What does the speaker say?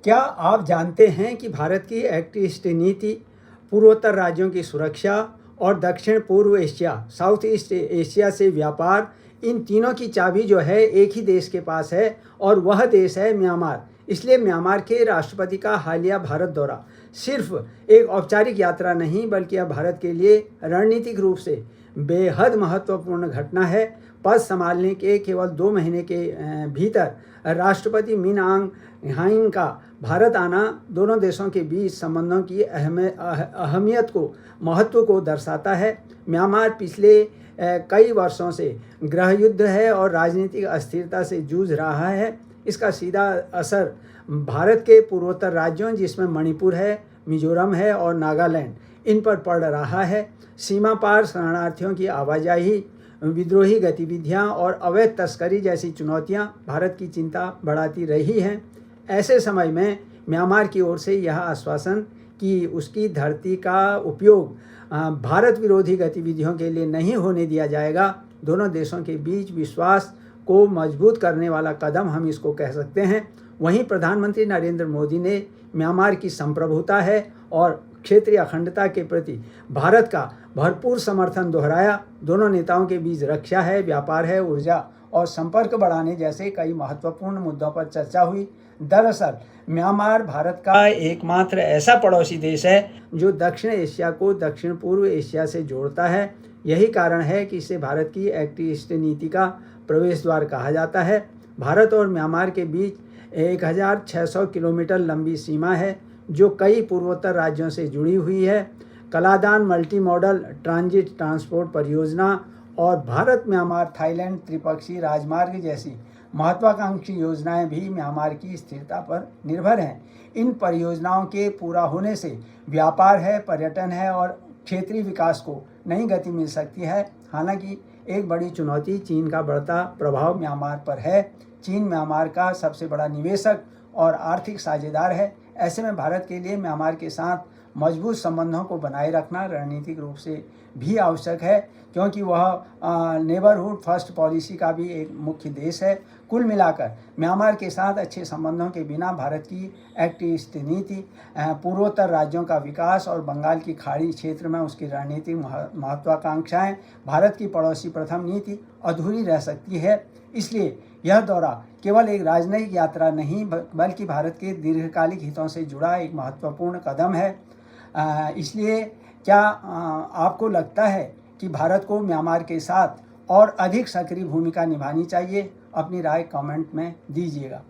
क्या आप जानते हैं कि भारत की एक्ट ईस्ट नीति पूर्वोत्तर राज्यों की सुरक्षा और दक्षिण पूर्व एशिया साउथ ईस्ट एशिया से व्यापार, इन तीनों की चाबी जो है एक ही देश के पास है और वह देश है म्यांमार। इसलिए म्यांमार के राष्ट्रपति का हालिया भारत दौरा सिर्फ एक औपचारिक यात्रा नहीं बल्कि यह भारत के लिए रणनीतिक रूप से बेहद महत्वपूर्ण घटना है। पद संभालने के केवल 2 महीने के भीतर राष्ट्रपति मिन आंग ह्लाइंग का भारत आना दोनों देशों के बीच संबंधों की अहमियत को महत्व को दर्शाता है। म्यांमार पिछले कई वर्षों से गृह युद्ध है और राजनीतिक अस्थिरता से जूझ रहा है। इसका सीधा असर भारत के पूर्वोत्तर राज्यों जिसमें मणिपुर है, मिजोरम है और नागालैंड, इन पर पड़ रहा है। सीमा पार शरणार्थियों की आवाजाही, विद्रोही गतिविधियां और अवैध तस्करी जैसी चुनौतियां भारत की चिंता बढ़ाती रही हैं। ऐसे समय में म्यांमार की ओर से यह आश्वासन कि उसकी धरती का उपयोग भारत विरोधी गतिविधियों के लिए नहीं होने दिया जाएगा, दोनों देशों के बीच विश्वास को मजबूत करने वाला कदम हम इसको कह सकते हैं। वहीं प्रधानमंत्री नरेंद्र मोदी ने म्यांमार की संप्रभुता है और क्षेत्रीय अखंडता के प्रति भारत का भरपूर समर्थन दोहराया। दोनों नेताओं के बीच रक्षा है, व्यापार है, ऊर्जा और संपर्क बढ़ाने जैसे कई महत्वपूर्ण मुद्दों पर चर्चा हुई। दरअसल म्यांमार भारत का एकमात्र ऐसा पड़ोसी देश है जो दक्षिण एशिया को दक्षिण पूर्व एशिया से जोड़ता है। यही कारण है कि इसे भारत की एक्ट ईस्ट नीति का प्रवेश द्वार कहा जाता है। भारत और म्यांमार के बीच 1600 किलोमीटर लंबी सीमा है जो कई पूर्वोत्तर राज्यों से जुड़ी हुई है। Kaladan multi modal transit transport परियोजना और भारत म्यांमार थाईलैंड त्रिपक्षीय राजमार्ग जैसी महत्वाकांक्षी योजनाएं भी म्यांमार की स्थिरता पर निर्भर हैं। इन परियोजनाओं के पूरा होने से व्यापार है, पर्यटन है और क्षेत्रीय विकास को नई गति मिल सकती है। हालांकि एक बड़ी चुनौती चीन का बढ़ता प्रभाव म्यांमार पर है। चीन म्यांमार का सबसे बड़ा निवेशक और आर्थिक साझेदार है। ऐसे में भारत के लिए म्यांमार के साथ मजबूत संबंधों को बनाए रखना रणनीतिक रूप से भी आवश्यक है, क्योंकि वह नेबरहुड फर्स्ट पॉलिसी का भी एक मुख्य देश है। कुल मिलाकर म्यांमार के साथ अच्छे संबंधों के बिना भारत की एक्ट ईस्ट नीति, पूर्वोत्तर राज्यों का विकास और बंगाल की खाड़ी क्षेत्र में उसकी रणनीतिक महत्वाकांक्षाएं, भारत की पड़ोसी प्रथम नीति अधूरी रह सकती है। इसलिए यह दौरा केवल एक राजनयिक यात्रा नहीं बल्कि भारत के दीर्घकालिक हितों से जुड़ा एक महत्वपूर्ण कदम है। इसलिए क्या आपको लगता है कि भारत को म्यांमार के साथ और अधिक सक्रिय भूमिका निभानी चाहिए? अपनी राय कमेंट में दीजिएगा।